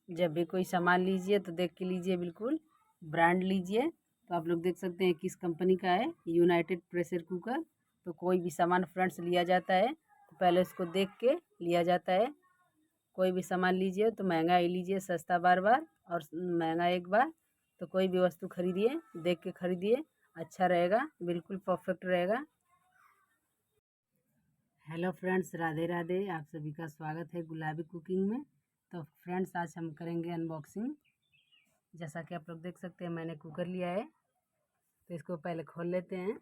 जब भी कोई सामान लीजिए तो देख के लीजिए, बिल्कुल ब्रांड लीजिए। तो आप लोग देख सकते हैं किस कंपनी का है, यूनाइटेड प्रेशर कुकर। तो कोई भी सामान फ्रेंड्स लिया जाता है तो पहले उसको देख के लिया जाता है। कोई भी सामान लीजिए तो महंगा ही लीजिए, सस्ता बार बार और महंगा एक बार। तो कोई भी वस्तु खरीदिए देख के खरीदिए, अच्छा रहेगा, बिल्कुल परफेक्ट रहेगा। Hello friends, Radhe Radhe. आप सभी का स्वागत है गुलाबी कुकिंग में। तो फ्रेंड्स, आज हम करेंगे अनबॉक्सिंग। जैसा कि आप लोग देख सकते हैं मैंने कुकर लिया है। तो इसको पहले खोल लेते हैं,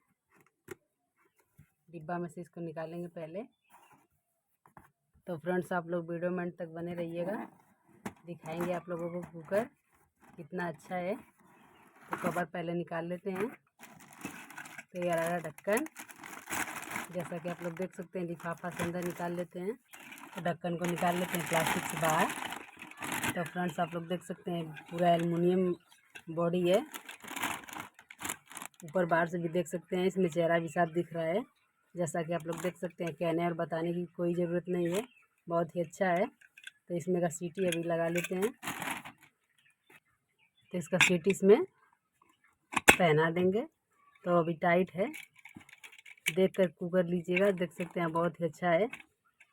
डिब्बा में से इसको निकालेंगे पहले। तो फ्रेंड्स, आप लोग वीडियो में अंत तक बने रहिएगा, दिखाएंगे आप लोगों को कुकर कितना अच्छा है। तो कवर पहले निकाल लेते हैं। तो ये रहा ढक्कन, जैसा कि आप लोग देख सकते हैं लिफाफा से अंदर निकाल लेते हैं। तो ढक्कन को निकाल लेते हैं प्लास्टिक से बाहर। तो फ्रेंड्स, आप लोग देख सकते हैं पूरा एल्युमिनियम बॉडी है। ऊपर बाहर से भी देख सकते हैं, इसमें चेहरा भी साफ दिख रहा है। जैसा कि आप लोग देख सकते हैं, कहने और बताने की कोई ज़रूरत नहीं है, बहुत ही अच्छा है। तो इसमें का सीटी अभी लगा लेते हैं। तो इसका सीटी इसमें पहना देंगे। तो अभी टाइट है, देख कर कुकर लीजिएगा। देख सकते हैं बहुत ही अच्छा है,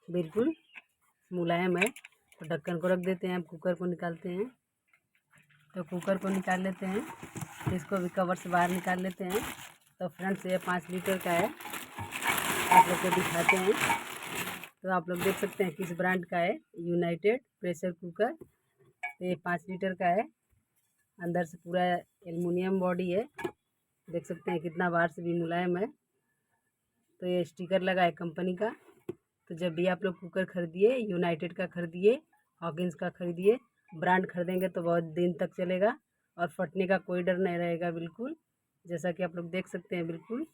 बिल्कुल मुलायम है। तो ढक्कन को रख देते हैं, अब कुकर को निकालते हैं। तो कुकर को निकाल लेते हैं, इसको भी कवर से बाहर निकाल लेते हैं। तो फ्रेंड्स, ये 5 लीटर का है, आप लोग को दिखाते हैं। तो आप लोग देख सकते हैं किस ब्रांड का है, यूनाइटेड प्रेशर कुकर। तो ये 5 लीटर का है, अंदर से पूरा एल्युमिनियम बॉडी है। देख सकते हैं कितना बाहर से भी मुलायम है। तो ये स्टिकर लगा है कंपनी का। तो जब भी आप लोग कुकर खरीदिए, यूनाइटेड का खरीदिए, हॉकिंस का खरीदिए, ब्रांड खरीदेंगे तो बहुत दिन तक चलेगा और फटने का कोई डर नहीं रहेगा, बिल्कुल। जैसा कि आप लोग देख सकते हैं, बिल्कुल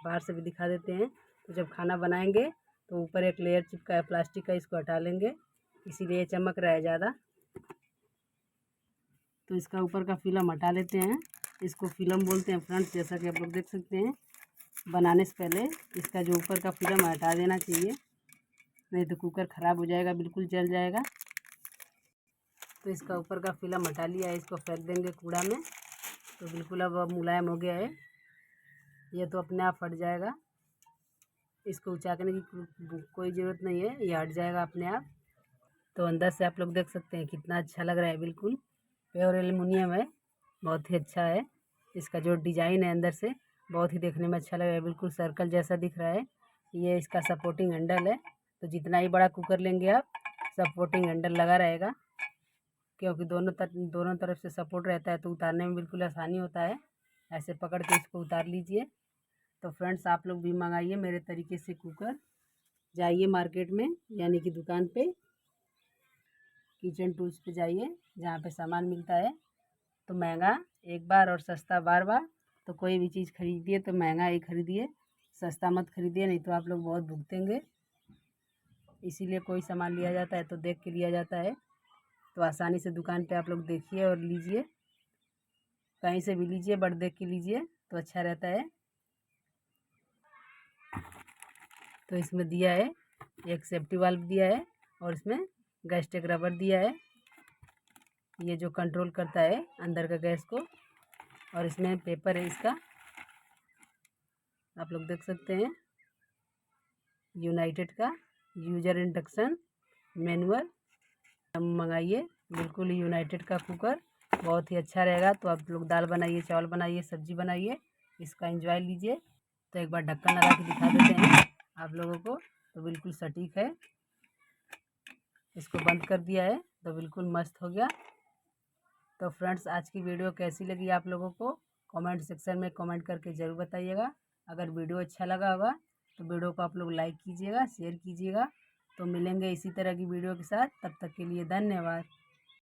बाहर से भी दिखा देते हैं। तो जब खाना बनाएंगे तो ऊपर एक लेयर चिपका है प्लास्टिक का, इसको हटा लेंगे, इसीलिए चमक रहा है ज़्यादा। तो इसका ऊपर का फिल्म हटा लेते हैं, इसको फिल्म बोलते हैं फ्रेंड्स। जैसा कि आप लोग देख सकते हैं, बनाने से पहले इसका जो ऊपर का फिल्म हटा देना चाहिए, नहीं तो कुकर ख़राब हो जाएगा, बिल्कुल जल जाएगा। तो इसका ऊपर का फिल्म हटा लिया है, इसको फेंक देंगे कूड़ा में। तो बिल्कुल अब मुलायम हो गया है, ये तो अपने आप हट जाएगा। इसको उचाकने की कोई ज़रूरत नहीं है, ये हट जाएगा अपने आप। तो अंदर से आप लोग देख सकते हैं कितना अच्छा लग रहा है, बिल्कुल प्योर एल्युमिनियम है, बहुत ही अच्छा है। इसका जो डिज़ाइन है अंदर से बहुत ही देखने में अच्छा लग रहा है, बिल्कुल सर्कल जैसा दिख रहा है। ये इसका सपोर्टिंग हैंडल है। तो जितना ही बड़ा कुकर लेंगे आप, सपोर्टिंग हैंडल लगा रहेगा, क्योंकि दोनों तरफ से सपोर्ट रहता है, तो उतारने में बिल्कुल आसानी होता है। ऐसे पकड़ के इसको उतार लीजिए। तो फ्रेंड्स, आप लोग भी मंगाइए मेरे तरीके से कुकर। जाइए मार्केट में, यानी कि दुकान पे, किचन टूल्स पे जाइए, जहाँ पे सामान मिलता है। तो महंगा एक बार और सस्ता बार बार। तो कोई भी चीज़ खरीदिए तो महंगा ही खरीदिए, सस्ता मत खरीदिए, नहीं तो आप लोग बहुत भुगतेंगे। इसीलिए कोई सामान लिया जाता है तो देख के लिया जाता है। तो आसानी से दुकान पे आप लोग देखिए और लीजिए, कहीं से भी लीजिए, बट देख के लीजिए तो अच्छा रहता है। तो इसमें दिया है एक सेफ्टी वाल्व दिया है, और इसमें गैस टेक रबर दिया है, ये जो कंट्रोल करता है अंदर का गैस को। और इसमें पेपर है इसका, आप लोग देख सकते हैं, यूनाइटेड का यूजर इंस्ट्रक्शन मैनुअल। मंगाइए बिल्कुल यूनाइटेड का कुकर, बहुत ही अच्छा रहेगा। तो आप लोग दाल बनाइए, चावल बनाइए, सब्जी बनाइए, इसका एंजॉय लीजिए। तो एक बार ढक्कन लगा के दिखा देते हैं आप लोगों को। तो बिल्कुल सटीक है, इसको बंद कर दिया है तो बिल्कुल मस्त हो गया। तो फ्रेंड्स, आज की वीडियो कैसी लगी आप लोगों को, कमेंट सेक्शन में कमेंट करके ज़रूर बताइएगा। अगर वीडियो अच्छा लगा होगा तो वीडियो को आप लोग लाइक कीजिएगा, शेयर कीजिएगा। तो मिलेंगे इसी तरह की वीडियो के साथ, तब तक के लिए धन्यवाद।